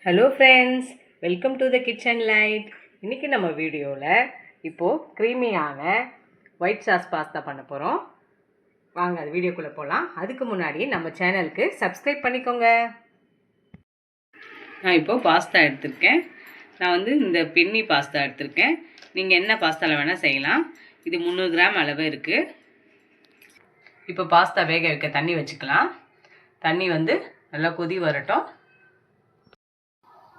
Hello friends, welcome to the kitchen light. இன்றைக்கி நம்ம வீடியோவில் இப்போது க்ரீமியான ஒயிட் சாஸ் பாஸ்தா பண்ண போகிறோம். வாங்க அது வீடியோக்குள்ளே போகலாம். அதுக்கு முன்னாடி நம்ம சேனலுக்கு சப்ஸ்கிரைப் பண்ணிக்கோங்க. நான் இப்போது பாஸ்தா எடுத்திருக்கேன். நான் இந்த பென்னி பாஸ்தா எடுத்திருக்கேன். நீங்கள் என்ன பாஸ்தாவில் வேணால் செய்யலாம். இது 300 கிராம் அளவு இருக்குது. இப்போ பாஸ்தா வேக வைக்க தண்ணி வச்சுக்கலாம். தண்ணி நல்லா கொதி வரட்டும்.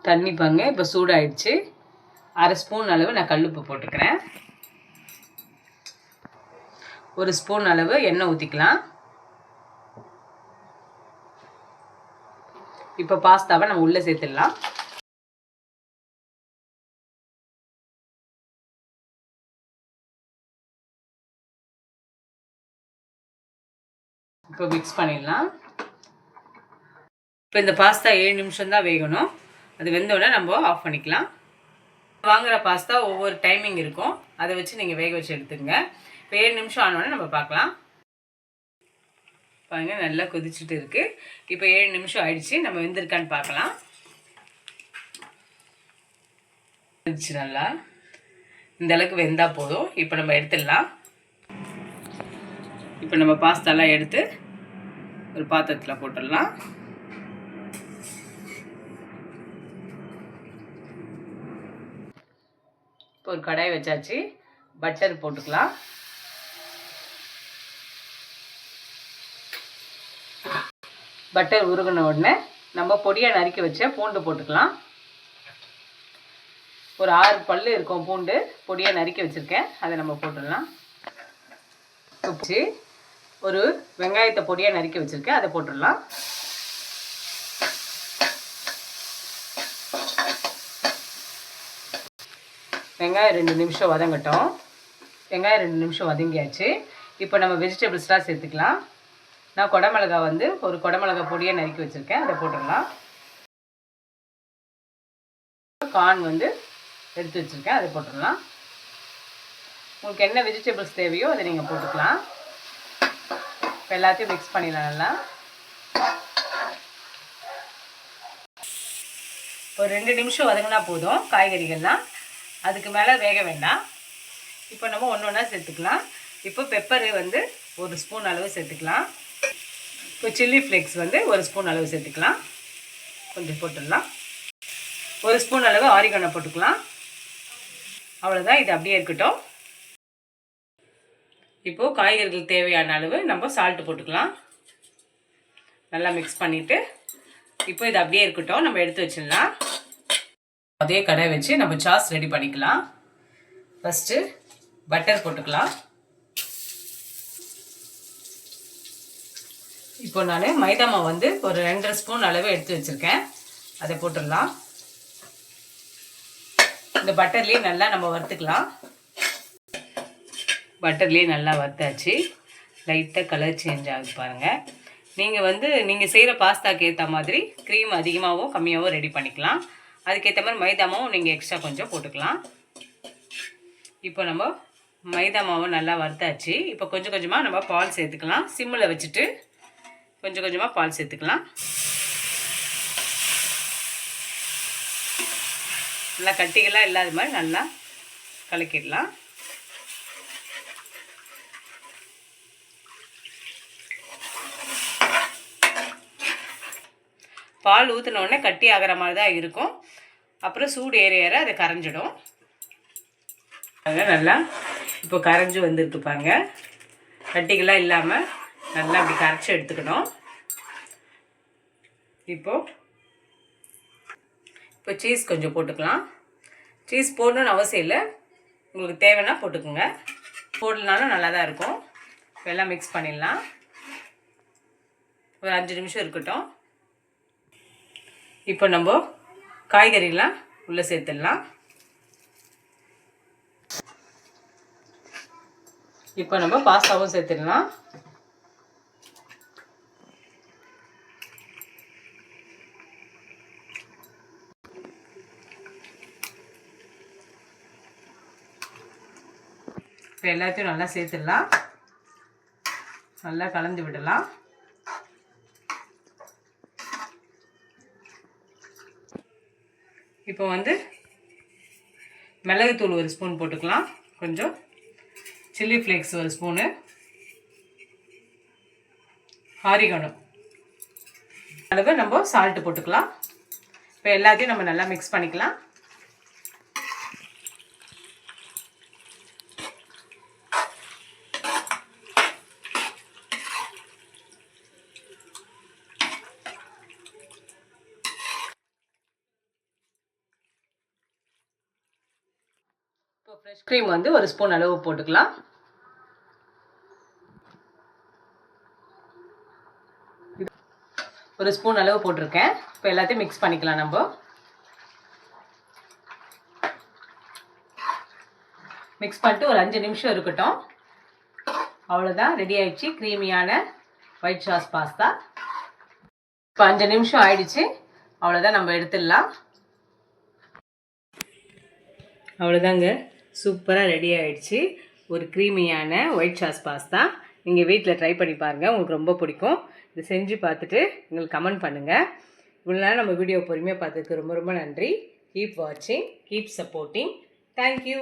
தண்ணி பாருங்க இப்போ சூடாயிடுச்சு. 1/2 ஸ்பூன் அளவு நான் கல்லுப்பு போட்டுக்கிறேன். 1 ஸ்பூன் அளவு எண்ணெய் ஊற்றிக்கலாம். இப்போ பாஸ்தாவை நம்ம உள்ளே சேர்த்துடலாம். இப்போ மிக்ஸ் பண்ணிடலாம். இப்போ இந்த பாஸ்தா 7 நிமிஷம் தான் வேகணும். அது வெந்தோடனே நம்ம ஆஃப் பண்ணிக்கலாம். வாங்குகிற பாஸ்தா ஒவ்வொரு டைமிங் இருக்கும், அதை வச்சு நீங்கள் வேக வச்சு எடுத்துங்க. இப்போ 7 நிமிஷம் ஆனோடனே நம்ம பார்க்கலாம். பாருங்க நல்லா கொதிச்சுட்டு இருக்குது. இப்போ 7 நிமிஷம் ஆயிடுச்சு. நம்ம வெந்திருக்கான்னு பார்க்கலாம். கொதிச்சு நல்லா இந்த அளவுக்கு வெந்தால் போதும். இப்போ நம்ம எடுத்துடலாம். இப்போ நம்ம பாஸ்தாலாம் எடுத்து ஒரு பாத்திரத்தில் போட்டுடலாம். இப்போ ஒரு கடாய் வச்சாச்சு. பட்டர் போட்டுக்கலாம். பட்டர் உருகின உடனே நம்ம பொடியாக நறுக்கி வச்ச பூண்டு போட்டுக்கலாம். ஒரு 6 பல்லு இருக்கும் பூண்டு, பொடியாக நறுக்கி வச்சுருக்கேன். அதை நம்ம போட்டுடலாம். ஒரு வெங்காயத்தை பொடியாக நறுக்கி வச்சுருக்கேன், அதை போட்டுடலாம். வெங்காயம் 2 நிமிஷம் வதங்கட்டும். வெங்காயம் 2 நிமிஷம் வதங்கியாச்சு. இப்போ நம்ம வெஜிடபிள்ஸ்லாம் சேர்த்துக்கலாம். நான் குடமிளகா ஒரு குடமிளகா பொடியாக நறுக்கி வச்சுருக்கேன், அதை போட்டுடலாம். கார்ன் எடுத்து வச்சுருக்கேன், அதை போட்டுடலாம். உங்களுக்கு என்ன வெஜிடபிள்ஸ் தேவையோ அதை நீங்கள் போட்டுக்கலாம். இப்போ எல்லாத்தையும் மிக்ஸ் பண்ணிடலாம். நல்லா ஒரு 2 நிமிஷம் வதங்கினா போதும் காய்கறிகள்லாம். அதுக்கு மேலே வேக வேண்டாம். இப்போ நம்ம ஒன்று ஒன்றா சேர்த்துக்கலாம். இப்போ பெப்பரு 1 ஸ்பூன் அளவு சேர்த்துக்கலாம். இப்போ சில்லி ஃப்ளேக்ஸ் 1 ஸ்பூன் அளவு சேர்த்துக்கலாம். கொஞ்சம் போட்டுடலாம். 1 ஸ்பூன் அளவு ஆரிகனோ போட்டுக்கலாம். அவ்வளோதான், இது அப்படியே இருக்கட்டும். இப்போது காய்கறிகள் தேவையான அளவு நம்ம சால்ட்டு போட்டுக்கலாம். நல்லா மிக்ஸ் பண்ணிவிட்டு இப்போ இது அப்படியே இருக்கட்டும். நம்ம எடுத்து வச்சிடலாம். அதே கடாய் வச்சு நம்ம சாஸ் ரெடி பண்ணிக்கலாம். ஃபஸ்ட்டு பட்டர் போட்டுக்கலாம். இப்போ நான் மைதா மாவு ஒரு 2 ஸ்பூன் அளவு எடுத்து வச்சுருக்கேன், அதை போட்டுடலாம். இந்த பட்டர்லேயே நல்லா நம்ம வறுத்துக்கலாம். பட்டர்லேயே நல்லா வறுத்தாச்சு. லைட்டாக கலர் சேஞ்ச் ஆகுது பாருங்கள். நீங்கள் செய்கிற பாஸ்தாக்கு ஏற்ற மாதிரி க்ரீம் அதிகமாகவோ கம்மியாகவோ ரெடி பண்ணிக்கலாம். அதுக்கேற்ற மாதிரி மைதா மாவும் நீங்கள் எக்ஸ்ட்ரா கொஞ்சம் போட்டுக்கலாம். இப்போ நம்ம மைதா மாவு நல்லா வறுத்தாச்சு. இப்போ கொஞ்சம் கொஞ்சமாக நம்ம பால் சேர்த்துக்கலாம். சிம்மில் வச்சுட்டு கொஞ்சம் கொஞ்சமாக பால் சேர்த்துக்கலாம். நல்லா கட்டிகளாக இல்லாத மாதிரி நல்லா கலக்கிடலாம். பால் ஊற்றின உடனே கட்டி ஆகிற மாதிரி தான் இருக்கும். அப்புறம் சூடு ஏற ஏற அது கரைஞ்சிடும். நல்லா இப்போ கரைஞ்சி வந்துருக்குப்பாங்க. கட்டிகளாக இல்லாமல் நல்லா அப்படி கரைச்சி எடுத்துக்கணும். இப்போ சீஸ் கொஞ்சம் போட்டுக்கலாம். சீஸ் போடணுன்னு அவசியம் இல்லை, உங்களுக்கு தேவைன்னா போட்டுக்கோங்க. போடலனாலும் நல்லா தான் இருக்கும். இப்போ எல்லாம் மிக்ஸ் பண்ணிடலாம். ஒரு 5 நிமிஷம் இருக்கட்டும். இப்போ நம்ம காய்கறிலாம் உள்ளே சேர்த்துடலாம். இப்போ நம்ம பாஸ்தாவும் சேர்த்துடலாம். இப்போ எல்லாத்தையும் நல்லா சேர்த்துடலாம். நல்லா கலந்து விடலாம். இப்போ வந்து மிளகுத்தூள் ஒரு ஸ்பூன் போட்டுக்கலாம், கொஞ்சம் சில்லி ஃப்ளேக்ஸ் ஒரு ஸ்பூனு, ஆரிகனோ அளவு நம்ம சால்ட்டு போட்டுக்கலாம். இப்போ எல்லாத்தையும் நம்ம நல்லா மிக்ஸ் பண்ணிக்கலாம். இப்போ ஃப்ரெஷ் க்ரீம் வந்து ஒரு ஸ்பூன் அளவு போட்டுக்கலாம். ஒரு ஸ்பூன் அளவு போட்டிருக்கேன். இப்போ எல்லாத்தையும் மிக்ஸ் பண்ணிக்கலாம். நம்ம மிக்ஸ் பண்ணிட்டு ஒரு 5 நிமிஷம் இருக்கட்டும். அவ்வளோதான், ரெடி ஆயிடுச்சு க்ரீமியான ஒயிட் சாஸ் பாஸ்தா. இப்போ 5 நிமிஷம் ஆயிடுச்சு. அவ்வளோதான், நம்ம எடுத்துடலாம். அவ்வளோதாங்க, சூப்பராக ரெடி ஆகிடுச்சு ஒரு க்ரீமியான ஒயிட் சாஸ் பாஸ்தா. நீங்கள் வீட்டில் ட்ரை பண்ணி பாருங்கள், உங்களுக்கு ரொம்ப பிடிக்கும். இது செஞ்சு பார்த்துட்டு எங்களுக்கு கமெண்ட் பண்ணுங்கள். இவ்வளோ நேரம் நம்ம வீடியோ பொறுமையாக பார்த்ததுக்கு ரொம்ப ரொம்ப நன்றி. கீப் வாட்சிங், கீப் சப்போர்ட்டிங். தேங்க்யூ.